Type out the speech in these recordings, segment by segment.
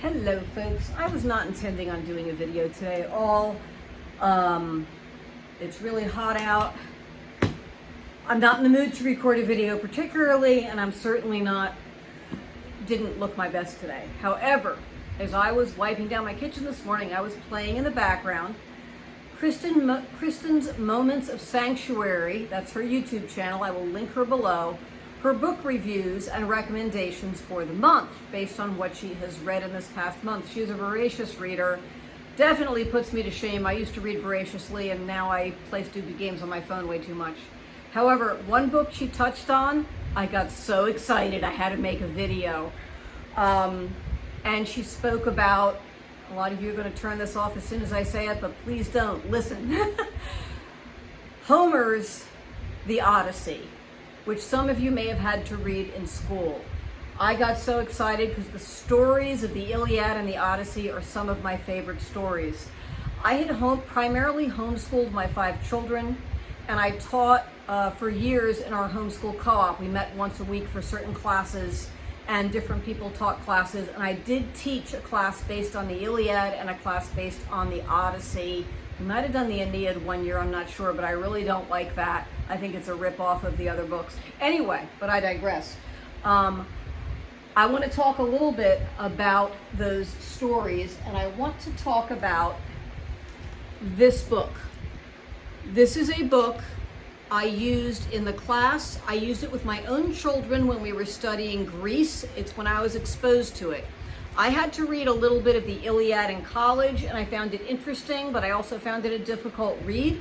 Hello folks, I was not intending on doing a video today at all. It's really hot out. I'm not in the mood to record a video particularly, and I'm certainly didn't look my best today. However, as I was wiping down my kitchen this morning, I was playing in the background Kristen's Moments of Sanctuary, that's her YouTube channel, I will link her below, her book reviews and recommendations for the month based on what she has read in this past month. She is a voracious reader, definitely puts me to shame. I used to read voraciously and now I play stupid games on my phone way too much. However, one book she touched on, I got so excited I had to make a video. And she spoke about, a lot of you are going to turn this off as soon as I say it, but please don't, listen. Homer's The Odyssey, which some of you may have had to read in school. I got so excited because the stories of the Iliad and the Odyssey are some of my favorite stories. I had primarily homeschooled my 5 children, and I taught for years in our homeschool co-op. We met once a week for certain classes, and different people taught classes, and I did teach a class based on the Iliad and a class based on the Odyssey. We might have done the Iliad one year, I'm not sure, but I really don't like that. I think it's a rip-off of the other books. Anyway, but I digress. I want to talk a little bit about those stories, and I want to talk about this book. This is a book I used in the class. I used it with my own children when we were studying Greece. It's when I was exposed to it. I had to read a little bit of the Iliad in college, and I found it interesting, but I also found it a difficult read.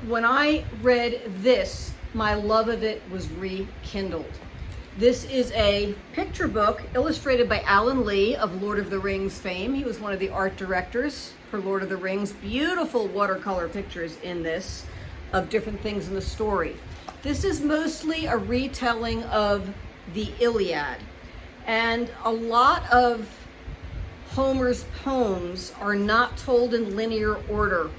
When I read this, my love of it was rekindled. This is a picture book illustrated by Alan Lee of Lord of the Rings fame. He was one of the art directors for Lord of the Rings. Beautiful watercolor pictures in this of different things in the story. This is mostly a retelling of the Iliad. And a lot of Homer's poems are not told in linear order.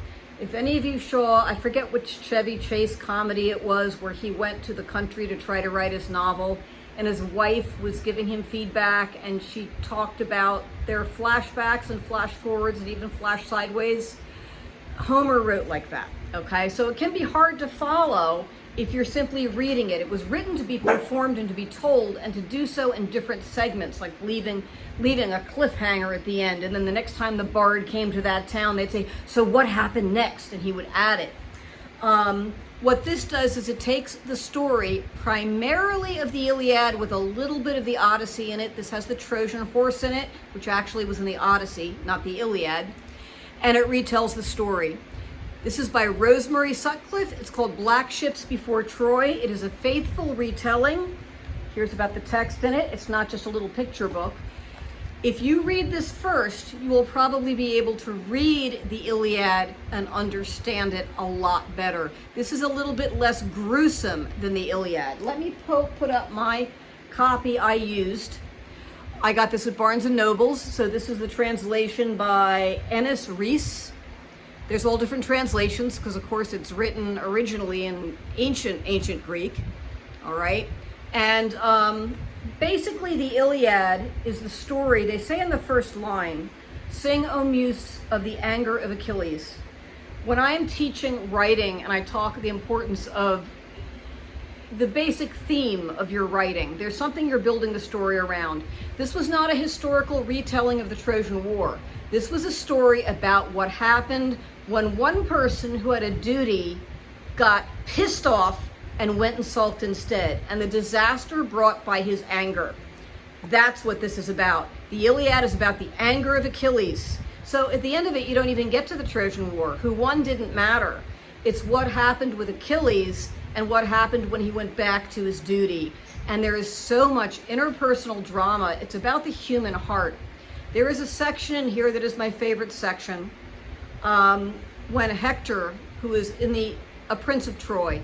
If any of you saw, I forget which Chevy Chase comedy it was, where he went to the country to try to write his novel, and his wife was giving him feedback, and she talked about their flashbacks and flash forwards and even flash sideways. Homer wrote like that, okay? So it can be hard to follow if you're simply reading it. It was written to be performed and to be told, and to do so in different segments, like leaving a cliffhanger at the end, and then the next time the bard came to that town, they'd say, so what happened next? And he would add it. What this does is it takes the story primarily of the Iliad with a little bit of the Odyssey in it. This has the Trojan horse in it, which actually was in the Odyssey, not the Iliad, and it retells the story. This is by Rosemary, Sutcliff. It's called Black Ships Before Troy. It is a faithful retelling. Here's about the text in it. It's not just a little picture book. If you read this first, you will probably be able to read the Iliad and understand it a lot better. This is a little bit less gruesome than the Iliad. Let me put up my copy I used. I got this at Barnes & Noble's. So this is the translation by Ennis Rees. There's all different translations because, of course, it's written originally in ancient Greek, all right? And basically, the Iliad is the story, they say in the first line, sing, O muse, of the anger of Achilles. When I am teaching writing and I talk the importance of the basic theme of your writing, there's something you're building the story around. This was not a historical retelling of the Trojan War. This was a story about what happened when one person who had a duty got pissed off and went and sulked instead, and the disaster brought by his anger. That's what this is about. The Iliad is about the anger of Achilles. So at the end of it, you don't even get to the Trojan War. Who won didn't matter. It's what happened with Achilles and what happened when he went back to his duty. And there is so much interpersonal drama. It's about the human heart. There is a section in here that is my favorite section, when Hector, who is a prince of Troy,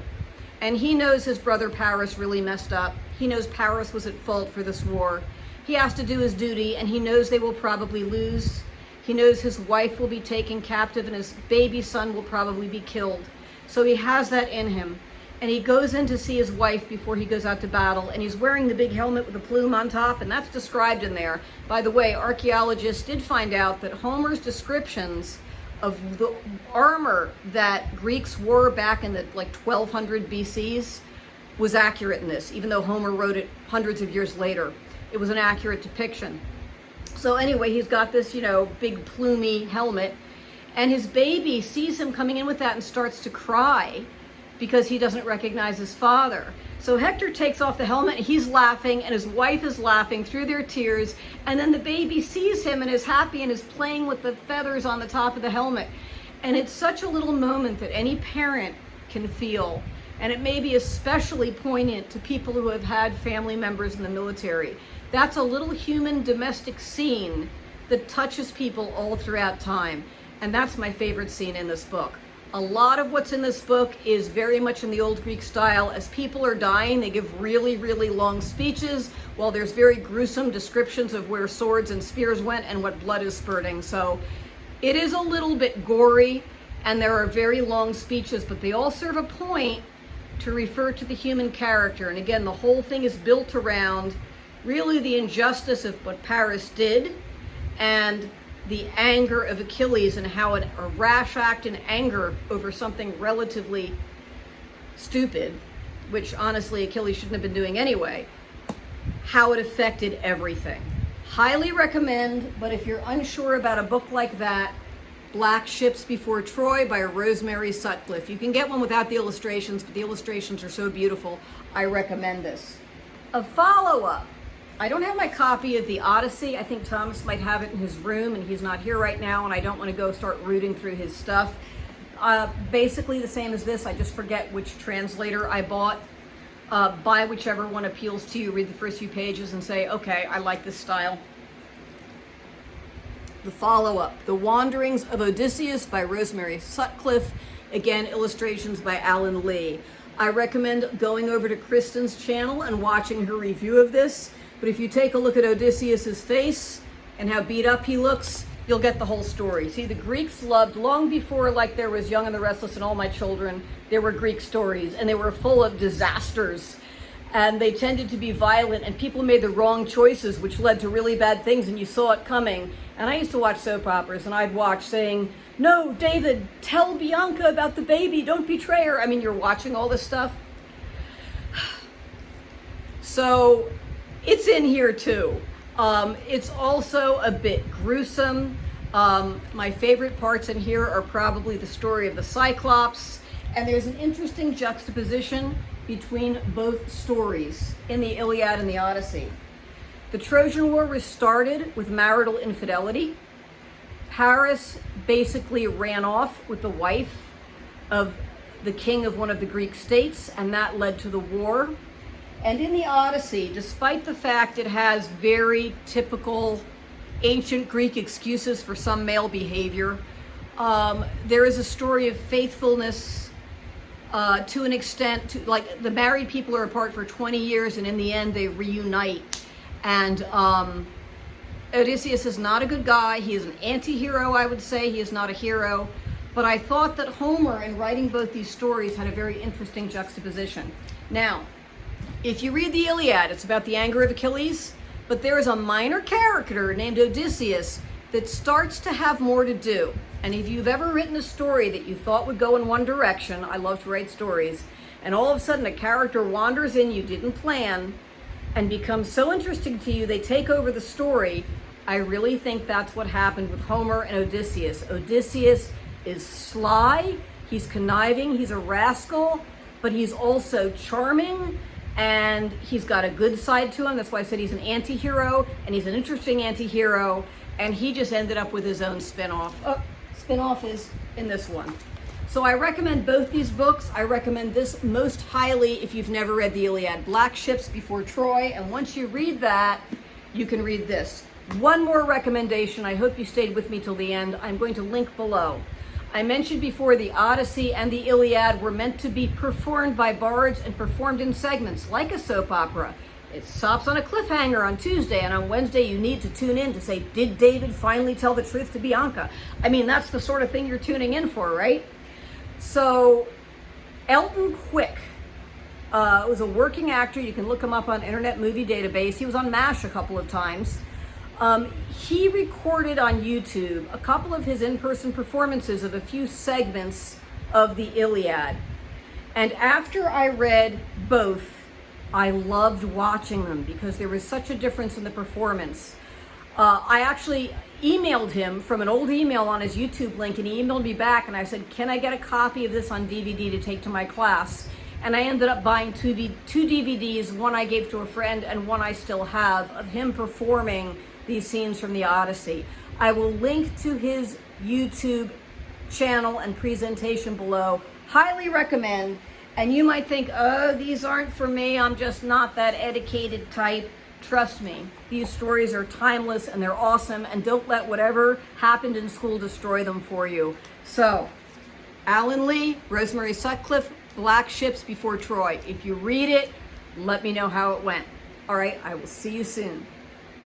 and he knows his brother Paris really messed up. He knows Paris was at fault for this war. He has to do his duty, and he knows they will probably lose. He knows his wife will be taken captive and his baby son will probably be killed. So he has that in him. and he goes in to see his wife before he goes out to battle, and he's wearing the big helmet with the plume on top, and that's described in there. By the way, archaeologists did find out that Homer's descriptions of the armor that Greeks wore back in the 1200 BCs was accurate in this, even though Homer wrote it hundreds of years later. It was an accurate depiction. So anyway, he's got this, big plumy helmet, and his baby sees him coming in with that and starts to cry because he doesn't recognize his father. So Hector takes off the helmet, and he's laughing, and his wife is laughing through their tears, and then the baby sees him and is happy and is playing with the feathers on the top of the helmet. And it's such a little moment that any parent can feel, and it may be especially poignant to people who have had family members in the military. That's a little human domestic scene that touches people all throughout time, and that's my favorite scene in this book. A lot of what's in this book is very much in the old Greek style. As people are dying, they give really, really long speeches, while there's very gruesome descriptions of where swords and spears went and what blood is spurting. So it is a little bit gory, and there are very long speeches, but they all serve a point to refer to the human character. And again, the whole thing is built around really the injustice of what Paris did, and the anger of Achilles, and how a rash act in anger over something relatively stupid, which honestly Achilles shouldn't have been doing anyway, how it affected everything. Highly recommend, but if you're unsure about a book like that, Black Ships Before Troy by Rosemary Sutcliff. You can get one without the illustrations, but the illustrations are so beautiful. I recommend this. A follow-up. I don't have my copy of the Odyssey. I think Thomas might have it in his room, and he's not here right now, and I don't want to go start rooting through his stuff. Basically the same as this. I just forget which translator I bought. Buy whichever one appeals to you. Read the first few pages and say, okay, I like this style. The follow-up, The Wanderings of Odysseus by Rosemary Sutcliff. Again, illustrations by Alan Lee. I recommend going over to Kristen's channel and watching her review of this. But if you take a look at Odysseus's face and how beat up he looks, you'll get the whole story. See, the Greeks loved, long before there was Young and the Restless and All My Children, there were Greek stories, and they were full of disasters. And they tended to be violent, and people made the wrong choices, which led to really bad things, and you saw it coming. And I used to watch soap operas, and I'd watch saying, no, David, tell Bianca about the baby, don't betray her. I mean, you're watching all this stuff. So it's in here too. It's also a bit gruesome. My favorite parts in here are probably the story of the Cyclops, and there's an interesting juxtaposition between both stories in the Iliad and the Odyssey. The Trojan War was started with marital infidelity. Paris basically ran off with the wife of the king of one of the Greek states, and that led to the war. And in the Odyssey, despite the fact it has very typical ancient Greek excuses for some male behavior, there is a story of faithfulness to an extent, the married people are apart for 20 years, and in the end they reunite. And Odysseus is not a good guy. He is an anti-hero, I would say. He is not a hero. But I thought that Homer, in writing both these stories, had a very interesting juxtaposition. Now, if you read the Iliad, it's about the anger of Achilles, but there is a minor character named Odysseus that starts to have more to do. And if you've ever written a story that you thought would go in one direction, I love to write stories, and all of a sudden a character wanders in you didn't plan and becomes so interesting to you they take over the story, I really think that's what happened with Homer and Odysseus. Odysseus is sly, he's conniving, he's a rascal, but he's also charming, and he's got a good side to him. That's why I said he's an anti-hero, and he's an interesting anti-hero, and he just ended up with his own spin-off. Spin-off is in this one. So I recommend both these books. I recommend this most highly if you've never read the Iliad, Black Ships Before Troy, and once you read that, you can read this. One more recommendation. I hope you stayed with me till the end. I'm going to link below. I mentioned before the Odyssey and the Iliad were meant to be performed by bards and performed in segments like a soap opera. It stops on a cliffhanger on Tuesday, and on Wednesday you need to tune in to say, did David finally tell the truth to Bianca? I mean, that's the sort of thing you're tuning in for, right? So Elton Quick was a working actor. You can look him up on Internet Movie Database. He was on MASH a couple of times. He recorded on YouTube a couple of his in-person performances of a few segments of the Iliad. And after I read both, I loved watching them because there was such a difference in the performance. I actually emailed him from an old email on his YouTube link, and he emailed me back, and I said, can I get a copy of this on DVD to take to my class? And I ended up buying two DVDs, one I gave to a friend and one I still have, of him performing these scenes from the Odyssey. I will link to his YouTube channel and presentation below. Highly recommend. And you might think, oh, these aren't for me, I'm just not that educated type. Trust me, these stories are timeless and they're awesome, and don't let whatever happened in school destroy them for you. So, Alan Lee, Rosemary Sutcliff, Black Ships Before Troy. If you read it, let me know how it went. All right, I will see you soon.